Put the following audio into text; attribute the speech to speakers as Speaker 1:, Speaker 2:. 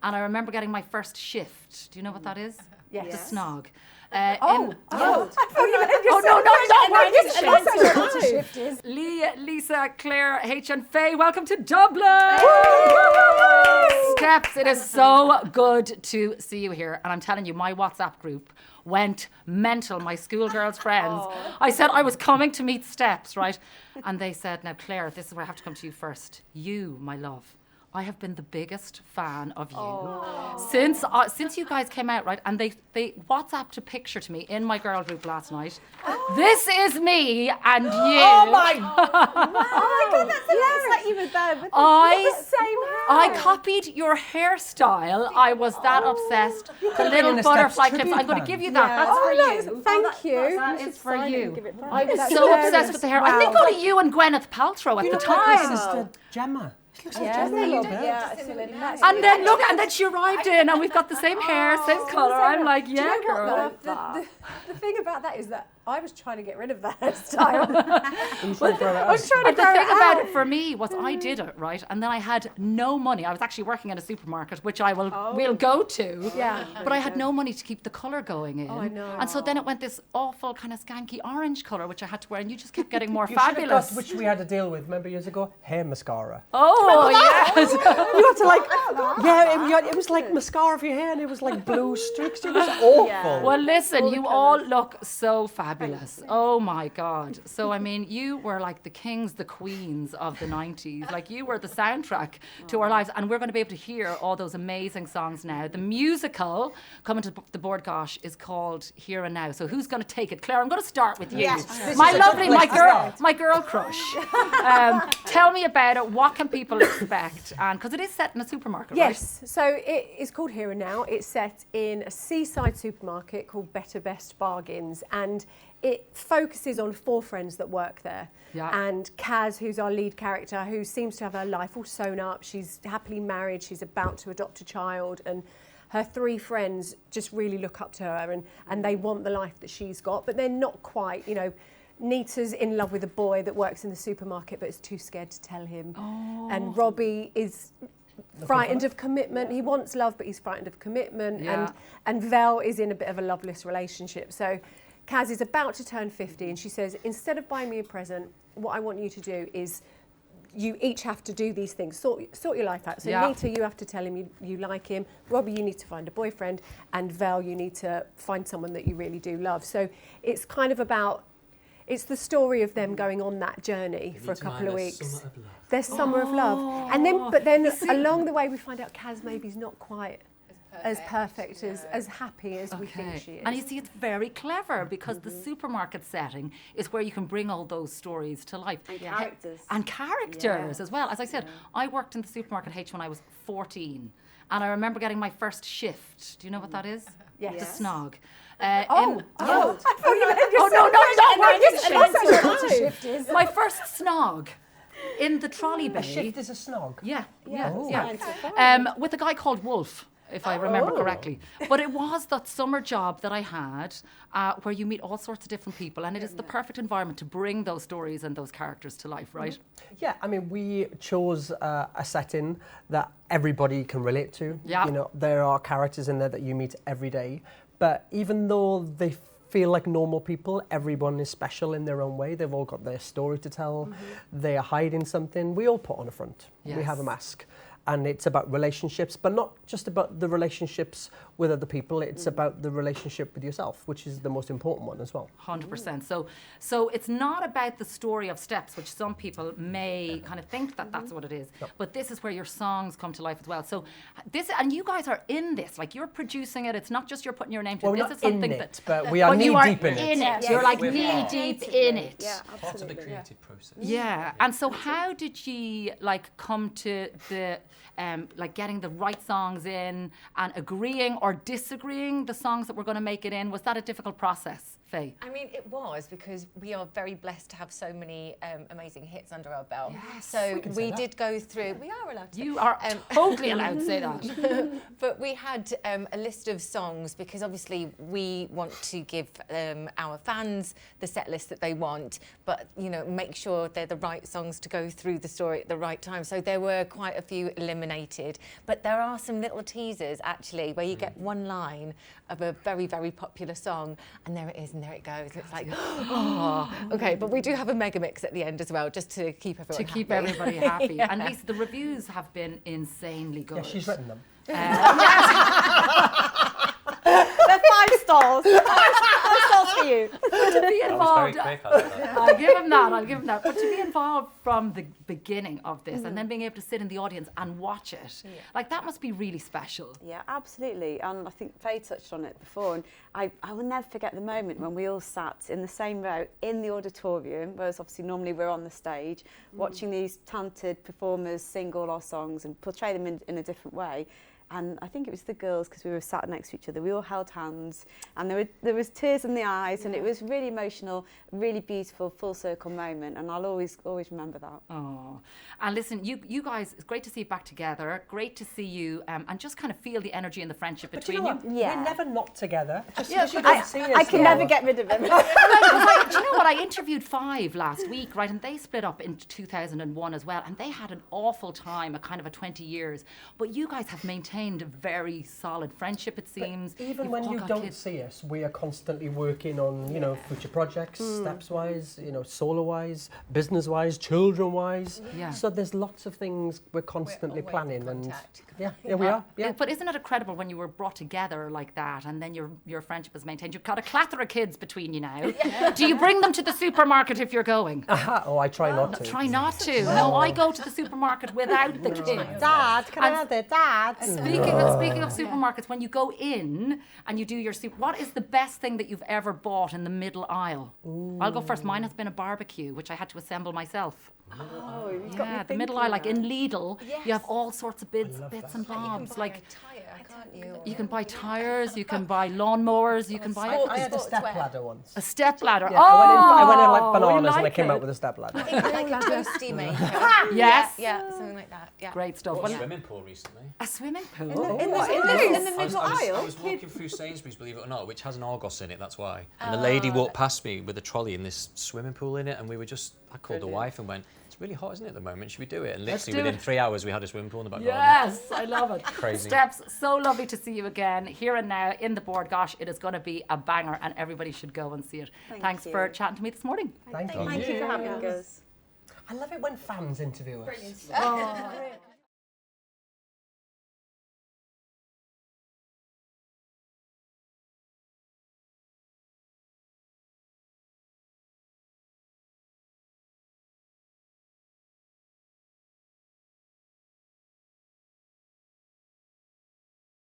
Speaker 1: And I remember getting my first shift. Do you know what that is?
Speaker 2: Yes.
Speaker 1: The snog.
Speaker 2: I thought you meant
Speaker 1: Lisa, Claire, H and Faye, welcome to Dublin! Steps, it is so good to see you here. And I'm telling you, my WhatsApp group went mental, my schoolgirls' friends. I said I was coming to meet Steps, right? And they said, now Claire, this is where I have to come to you first. You, my love, I have been the biggest fan of you since you guys came out, right? And they WhatsApped a picture to me in my girl group last night. This is me and you.
Speaker 2: Oh my God, that's hilarious! Like you were there with the same hair.
Speaker 1: I copied your hairstyle. I was that obsessed. The little butterfly clips. I'm going to give you that. That's for you.
Speaker 2: Thank you.
Speaker 1: That is for you. I was
Speaker 2: That's
Speaker 1: so
Speaker 2: hilarious.
Speaker 1: obsessed with the hair. I think only you and Gwyneth Paltrow at the time.
Speaker 3: Sister Gemma.
Speaker 2: Yeah,
Speaker 1: And then look, and then she arrived in, and we've got the same hair, same colour. I'm like, yeah, girl.
Speaker 2: The thing about that is that I was trying to get rid of that hairstyle.
Speaker 3: I was trying
Speaker 2: I was trying to
Speaker 1: But the thing about it for me was I did it, right? And then I had no money. I was actually working at a supermarket, which I will go to.
Speaker 2: Yeah.
Speaker 1: But I had no money to keep the colour going in.
Speaker 2: Oh, I know.
Speaker 1: And so then it went this awful kind of skanky orange colour, which I had to wear, and you just kept getting more
Speaker 3: You should have
Speaker 1: fabulous.
Speaker 3: got, which we had to deal with, remember years ago? Hair mascara.
Speaker 1: Oh, yes.
Speaker 3: You had to like, it was like mascara for your hair and it was like blue streaks. It was awful.
Speaker 2: Yeah.
Speaker 1: Well, listen, you all look so fabulous. Oh my God. So, I mean, you were like the kings, the queens of the 90s. Like, you were the soundtrack to our lives. And we're going to be able to hear all those amazing songs now. The musical coming to the board, Gosh, is called Here and Now. So who's going to take it? Claire, I'm going to start with you.
Speaker 2: Yes.
Speaker 1: My girl crush. Tell me about it. What can people expect? And because it is set in a supermarket, right?
Speaker 2: Yes, so it is called Here and Now. It's set in a seaside supermarket called Better Best Bargains, and it focuses on 4 friends that work there.
Speaker 1: Yeah.
Speaker 2: And Kaz, who's our lead character, who seems to have her life all sewn up. She's happily married, she's about to adopt a child, and her 3 friends just really look up to her and they want the life that she's got, but they're not quite, you know. Nita's in love with a boy that works in the supermarket but is too scared to tell him.
Speaker 1: Oh.
Speaker 2: And Robbie is frightened of commitment. He wants love, but he's frightened of commitment.
Speaker 1: Yeah.
Speaker 2: And Vel is in a bit of a loveless relationship. So Kaz is about to turn 50 and she says, instead of buying me a present, what I want you to do is you each have to do these things, sort your life out. So Nita, you have to tell him you like him. Robbie, you need to find a boyfriend. And Vel, you need to find someone that you really do love. So it's kind of about, it's the story of them going on that journey for a couple of weeks. Their summer of love. And then, but then along the way we find out Kaz maybe's not quite as perfect, as happy as we think she is.
Speaker 1: And you see, it's very clever because the supermarket setting is where you can bring all those stories to life. And characters as well. As I said, I worked in the supermarket H when I was 14. And I remember getting my first shift. Do you know what that is?
Speaker 2: Yes.
Speaker 1: The snog.
Speaker 2: I thought you meant shift is.
Speaker 1: My first snog in the trolley bay.
Speaker 3: A shift is a snog.
Speaker 1: Yeah.
Speaker 3: Oh.
Speaker 1: With a guy called Wolf, if I remember correctly. But it was that summer job that I had where you meet all sorts of different people, and it is the perfect environment to bring those stories and those characters to life, right?
Speaker 3: Yeah, I mean, we chose a setting that everybody can relate to.
Speaker 1: Yeah.
Speaker 3: You know, there are characters in there that you meet every day, but even though they feel like normal people, everyone is special in their own way. They've all got their story to tell. They are hiding something. We all put on a front.
Speaker 1: Yes.
Speaker 3: We have a mask. And it's about relationships, but not just about the relationships with other people. It's about the relationship with yourself, which is the most important one as well.
Speaker 1: 100%. So it's not about the story of Steps, which some people may kind of think that that's what it is.
Speaker 3: Yep.
Speaker 1: But this is where your songs come to life as well. So this, and you guys are in this, like you're producing it. It's not just you're putting your name to
Speaker 3: Well,
Speaker 1: it.
Speaker 3: we're
Speaker 1: This is
Speaker 3: not
Speaker 1: something
Speaker 3: in
Speaker 1: that.
Speaker 3: it, but we are
Speaker 1: But you are
Speaker 3: knee-deep in it.
Speaker 2: Yes.
Speaker 1: You're like
Speaker 4: We're
Speaker 1: knee-deep in it.
Speaker 2: Yeah,
Speaker 4: Part of the
Speaker 2: absolutely.
Speaker 4: creative process.
Speaker 1: Yeah, and so how did you like come to the like getting the right songs in and agreeing or disagreeing the songs that were going to make it in? Was that a difficult process? Faye?
Speaker 4: I mean, it was because we are very blessed to have so many amazing hits under our belt.
Speaker 1: Yes,
Speaker 4: so we did go through. We are allowed to.
Speaker 1: You are totally allowed to say that.
Speaker 4: But we had a list of songs because obviously we want to give our fans the set list that they want, but make sure they're the right songs to go through the story at the right time. So there were quite a few eliminated, but there are some little teasers actually where you get one line of a very, very popular song, and there it is, and there it goes. And it's like, oh, okay. But we do have a mega mix at the end as well, just to keep everyone happy.
Speaker 1: To keep everybody happy. And Lisa, the reviews have been insanely good.
Speaker 3: Yeah, she's written them.
Speaker 5: They're 5 stars. 5 stars for you.
Speaker 1: To be involved,
Speaker 6: That was very quick, I like that.
Speaker 1: I'll give him that. But to be involved from the beginning of this and then being able to sit in the audience and watch it, like that must be really special.
Speaker 5: Yeah, absolutely. And I think Faye touched on it before. And I will never forget the moment when we all sat in the same row in the auditorium, whereas obviously normally we're on the stage, watching these talented performers sing all our songs and portray them in a different way. And I think it was the girls, because we were sat next to each other, we all held hands, and there was tears in the eyes, and it was really emotional, really beautiful, full circle moment, and I'll always remember that.
Speaker 1: Oh, and listen, you guys, it's great to see you back together. Great to see you, and just kind of feel the energy and the friendship
Speaker 3: But
Speaker 1: between
Speaker 3: you know what?
Speaker 5: Yeah.
Speaker 3: We're never not together. Just
Speaker 1: Yeah,
Speaker 3: because you don't see us.
Speaker 5: I can never get rid of him.
Speaker 1: Do you know what? I interviewed 5 last week, right? And they split up in 2001 as well, and they had an awful time, a kind of a 20 years. But you guys have maintained a very solid friendship, it seems.
Speaker 3: But even
Speaker 1: You've
Speaker 3: when
Speaker 1: all
Speaker 3: you
Speaker 1: got
Speaker 3: don't
Speaker 1: kids.
Speaker 3: see us, we are constantly working on, future projects, steps-wise, solo-wise, business-wise, children-wise.
Speaker 1: Yeah.
Speaker 3: So there's lots of things we're constantly
Speaker 4: always in
Speaker 3: planning, and
Speaker 4: contact.
Speaker 3: yeah, we are. Yeah.
Speaker 1: But isn't it incredible when you were brought together like that, and then your friendship is maintained? You've got a clatter of kids between you now. Do you bring them to the supermarket if you're going?
Speaker 3: Oh, I try not to.
Speaker 1: Try not to. No, I go to the supermarket without the kids.
Speaker 5: Dad, can I have it? Dad.
Speaker 1: Speaking of supermarkets, when you go in and you do your what is the best thing that you've ever bought in the middle aisle? I'll go first. Mine has been a barbecue, which I had to assemble myself.
Speaker 5: Oh, you've got me
Speaker 1: Yeah, the middle
Speaker 5: thinking
Speaker 1: aisle, like in
Speaker 5: now.
Speaker 1: Lidl, you have all sorts of bits and bobs. Like you can buy tires, you can buy lawnmowers, you can buy
Speaker 3: I had a step-ladder once.
Speaker 1: a step ladder.
Speaker 3: Yeah,
Speaker 1: Oh,
Speaker 3: I went in like
Speaker 1: you
Speaker 3: bananas and I
Speaker 1: like
Speaker 3: came
Speaker 1: it.
Speaker 3: out with a step-ladder.
Speaker 4: Like a toasty maker.
Speaker 1: Yes.
Speaker 4: Yeah, something like that. Yeah.
Speaker 1: Great stuff.
Speaker 6: Bought a
Speaker 1: Well,
Speaker 6: swimming pool recently.
Speaker 1: a swimming pool.
Speaker 5: In the
Speaker 6: I was,
Speaker 5: middle
Speaker 6: I
Speaker 5: aisle.
Speaker 6: was walking through Sainsbury's, believe it or not, which has an Argos in it, that's why. And the lady walked past me with a trolley in this swimming pool in it, and I called the wife and went, it's really hot, isn't it, at the moment? Should we do it? And
Speaker 1: Let's
Speaker 6: literally
Speaker 1: do
Speaker 6: within
Speaker 1: it.
Speaker 6: 3 hours, we had a swimming pool in the back garden.
Speaker 1: Yes, I love it.
Speaker 6: Crazy.
Speaker 1: Steps, so lovely to see you again here and now in the board. Gosh, it is going to be a banger and everybody should go and see it. Thanks
Speaker 5: you.
Speaker 1: for chatting to me this morning.
Speaker 3: Thank you.
Speaker 5: Thank you for having us.
Speaker 3: I love it when fans interview us.
Speaker 4: Brilliant.